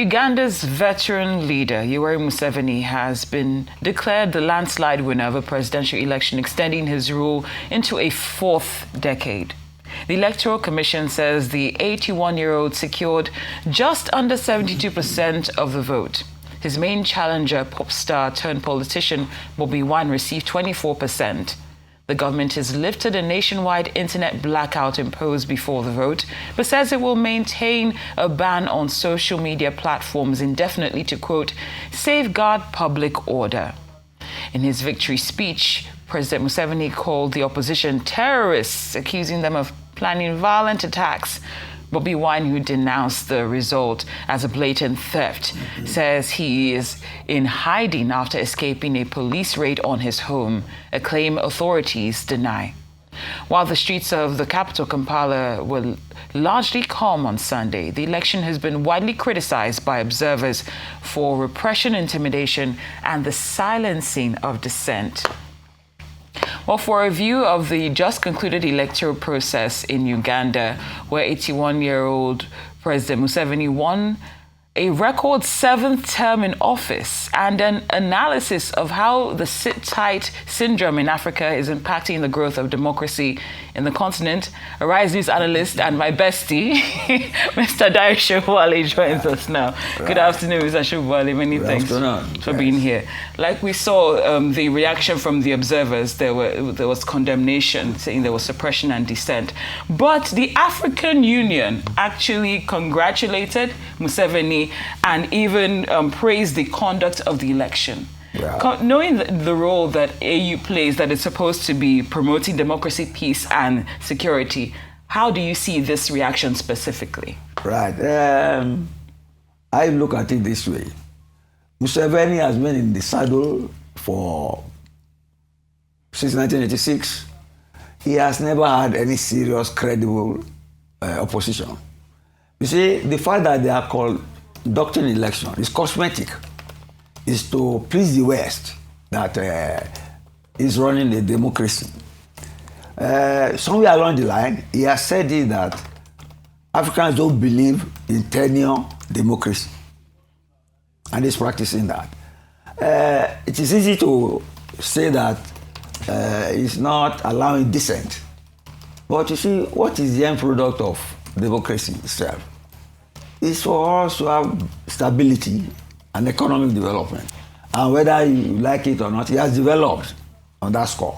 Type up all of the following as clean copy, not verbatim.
Uganda's veteran leader, Yoweri Museveni, has been declared the landslide winner of a presidential election, extending his rule into a fourth decade. The Electoral Commission says the 81-year-old secured just under 72% of the vote. His main challenger, pop star turned politician Bobi Wine, received 24%. The government has lifted a nationwide internet blackout imposed before the vote, but says it will maintain a ban on social media platforms indefinitely to, quote, safeguard public order. In his victory speech, President Museveni called the opposition terrorists, accusing them of planning violent attacks. Bobi Wine, who denounced the result as a blatant theft, says he is in hiding after escaping a police raid on his home, a claim authorities deny. While the streets of the capital, Kampala, were largely calm on Sunday, the election has been widely criticized by observers for repression, intimidation, and the silencing of dissent. Well, for a review of the just concluded electoral process in Uganda, where 81-year-old President Museveni won a record 7th term in office, and an analysis of how the sit-tight syndrome in Africa is impacting the growth of democracy in the continent, Arise News analyst and my bestie, Mr. Dayo Sobowale, joins us now. Right. Good afternoon, Mr. Sobowale. Many thanks for being here. Like we saw the reaction from the observers, there was condemnation, saying there was suppression and dissent. But the African Union actually congratulated Museveni and even praised the conduct of the election. Yeah. Knowing the role that AU plays, that it's supposed to be promoting democracy, peace, and security, how do you see this reaction specifically? Right. I look at it this way. Museveni has been in the saddle since 1986. He has never had any serious, credible opposition. You see, the fact that they are conducting election is cosmetic. Is to please the West that is running a democracy. Somewhere along the line, he has said it that Africans don't believe in tenure democracy, and he's practicing that. It is easy to say that he's not allowing dissent, but you see, what is the end product of democracy itself? It's for us to have stability and economic development. And whether you like it or not, he has developed on that score.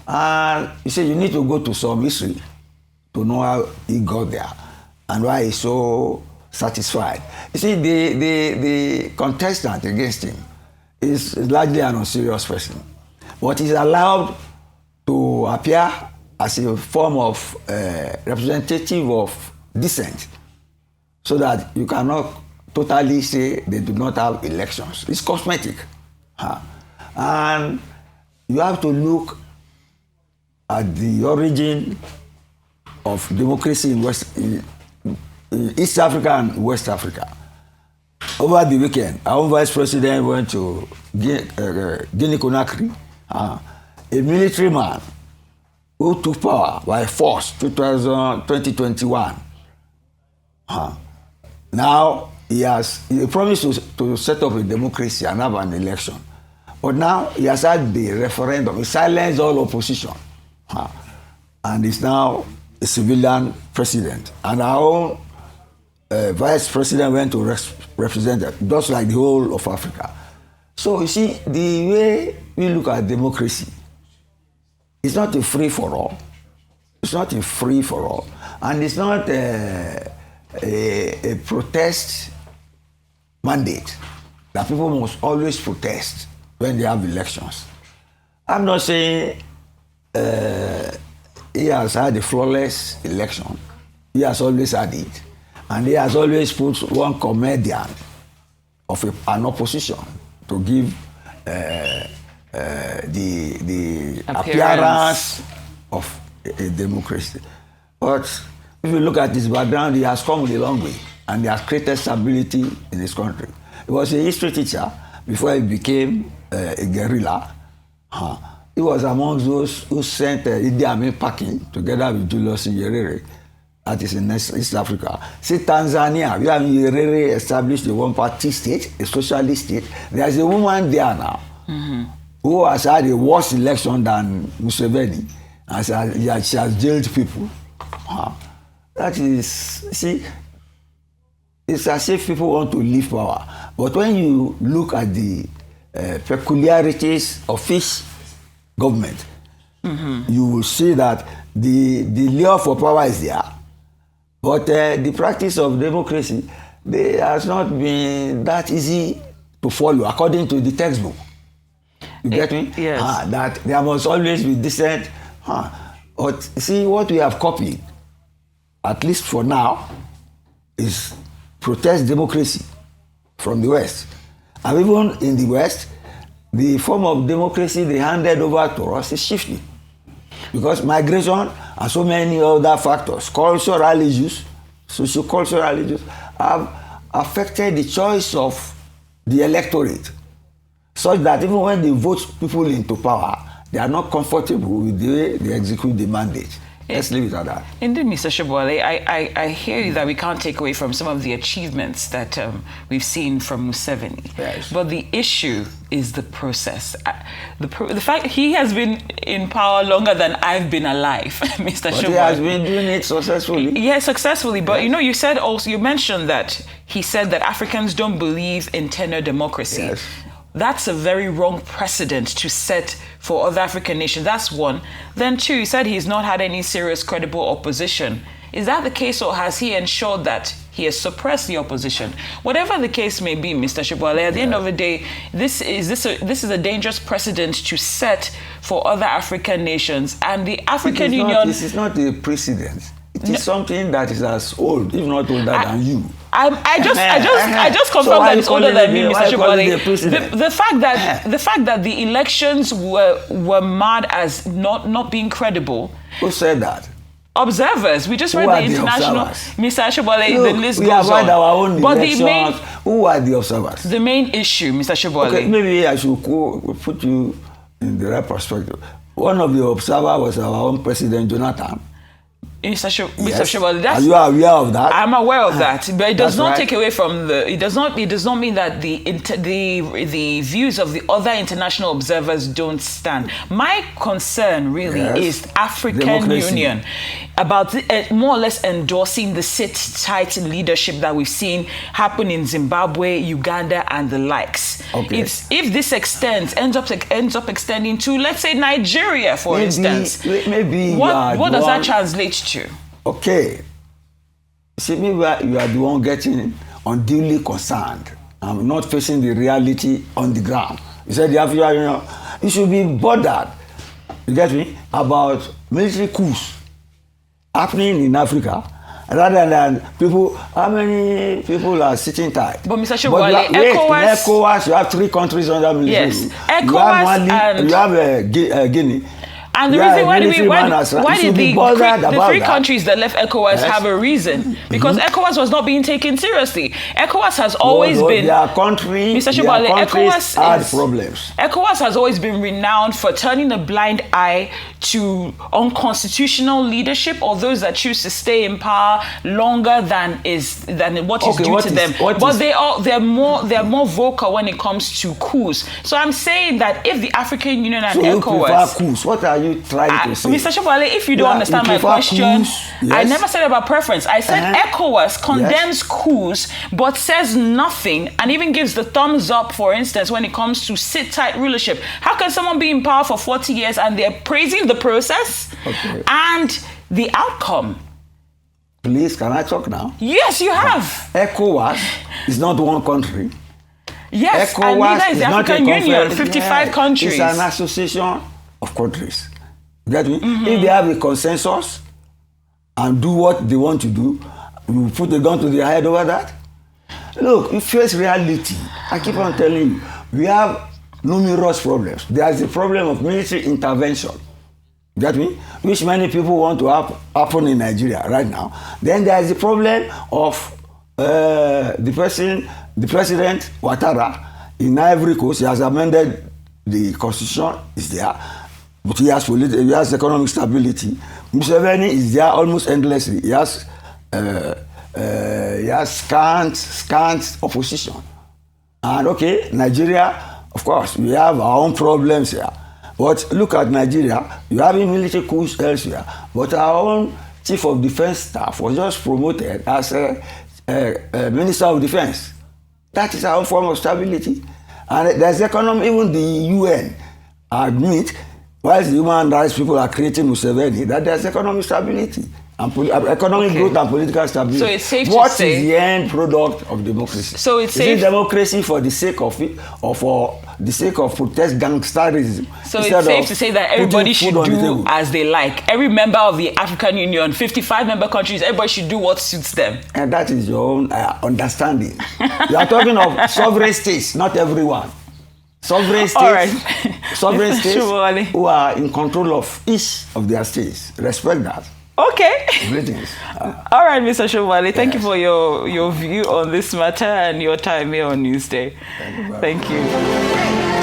And you see, you need to go to some history to know how he got there and why he's so satisfied. You see, the contestant against him is largely an unserious person. But he's allowed to appear as a form of representative of dissent, so that you cannot totally say they do not have elections. It's cosmetic. And you have to look at the origin of democracy in East Africa and West Africa. Over the weekend, our vice president went to Guinea-Conakry, a military man who took power by force 2021. Now, he promised to set up a democracy and have an election. But now he has had the referendum. He silenced all opposition. And is now a civilian president. And our own vice president went to represent it, just like the whole of Africa. So you see, the way we look at democracy, it's not a free-for-all. It's not a free-for-all. And it's not a protest mandate that people must always protest when they have elections. I'm not saying he has had a flawless election. He has always had it. And he has always put one comedian of an opposition to give the appearance of a democracy. But if you look at his background, he has come a long way, and he has created stability in his country. He was a history teacher before he became a guerrilla. He was among those who sent Idi Amin packing together with Julius Nyerere that is in East Africa. See Tanzania, we have Nyerere established a one-party state, a socialist state. There's a woman there now who has had a worse election than Museveni, and she has jailed people. That is, see, it's as if people want to leave power. But when you look at the peculiarities of each government, you will see that the lure for power is there. But the practice of democracy, they has not been that easy to follow according to the textbook. You get me? Yes. That there must always be dissent. But see, what we have copied, at least for now, is protest democracy from the West. And even in the West, the form of democracy they handed over to us is shifting. Because migration and so many other factors, cultural issues, socio-cultural issues, have affected the choice of the electorate, such that even when they vote people into power, they are not comfortable with the way they execute the mandate. Let's leave it at that. Indeed, Mr. Sobowale, I hear you that we can't take away from some of the achievements that we've seen from Museveni. Yes. But the issue is the process. The fact he has been in power longer than I've been alive, Mr. Sobowale. But he has been doing it successfully. Yes, successfully. But you know, you mentioned that he said that Africans don't believe in tenure democracy. Yes. That's a very wrong precedent to set for other African nations. That's one. Then two, he said he's not had any serious credible opposition. Is that the case, or has he ensured that he has suppressed the opposition? Whatever the case may be, Mr. Sobowale, at the end of the day, this is a dangerous precedent to set for other African nations. And the African Union... This is not a precedent. It is something that is as old, if not older than you. I just confirmed that it's older than me, Mr. Sobowale. The fact that the elections were marred as not being credible. Who said that? Observers. We just read the international. Mr. Sobowale, the list we goes have had on. our own But elections. Who are the observers? The main issue, Mr. Sobowale. Okay, maybe I should put you in the right perspective. One of the observers was our own President Jonathan. Mr. Sobowale, are you aware of that? I'm aware of that, but it does not take away from the. It does not mean that the views of the other international observers don't stand. My concern really is African Union about more or less endorsing the sit-tight leadership that we've seen happen in Zimbabwe, Uganda, and the likes. Okay. If this ends up extending to, let's say, Nigeria, for instance, what does that translate to? Okay. See, maybe you are the one getting unduly concerned. I'm not facing the reality on the ground. You said you should be bothered, you get me, about military coups happening in Africa, rather than how many people are sitting tight. But Mr. Sobowale, ECOWAS, you have 3 countries under military. Yes, ECOWAS, you have Mali, you have Guinea. And the reason why did the 3 countries that left ECOWAS have a reason? Because ECOWAS was not being taken seriously. ECOWAS has always been... Their countries had problems. ECOWAS has always been renowned for turning a blind eye to unconstitutional leadership or those that choose to stay in power longer than what is due to them. But they're more vocal when it comes to coups. So I'm saying that if the African Union and ECOWAS... you prefer coups. What are you trying to say? Mr. Sobowale, if you don't understand my question, I never said about preference. I said ECOWAS condemns coups, but says nothing, and even gives the thumbs up, for instance, when it comes to sit-tight rulership. How can someone be in power for 40 years and they're praising the process and the outcome? Please, can I talk now? Yes, you have. ECOWAS is not one country. Yes, ECOWAS and neither is the African Union, 55 countries. It's an association of countries. Get me? If they have a consensus and do what they want to do, you put a gun to their head over that. Look, you face reality. I keep on telling you, we have numerous problems. There is the problem of military intervention. Get me? Which many people want to happen in Nigeria right now. Then there is the problem of the president Ouattara in Ivory Coast. He has amended the constitution. Is there. But he has economic stability. Museveni is there almost endlessly. He has he has scant opposition. And okay, Nigeria, of course, we have our own problems here. But look at Nigeria, you have military coups elsewhere. But our own Chief of Defense Staff was just promoted as a Minister of Defense. That is our own form of stability. And there's economy, even the UN admit, whilst the human rights people are creating Museveni, that there's economic stability and economic growth and political stability. So it's safe what to say, is the end product of democracy? So it's is it democracy for the sake of it, or for the sake of protest gangsterism? So it's safe to say that everybody should do as they like. Every member of the African Union, 55 member countries, everybody should do what suits them. And that is your own understanding. You are talking of sovereign states, not everyone. Sovereign states, Right. sovereign states who are in control of each of their states. Respect that. Okay. Greetings. All right, Mr. Sobowale, thank you for your view on this matter and your time here on Newsday. Thank you. Thank you.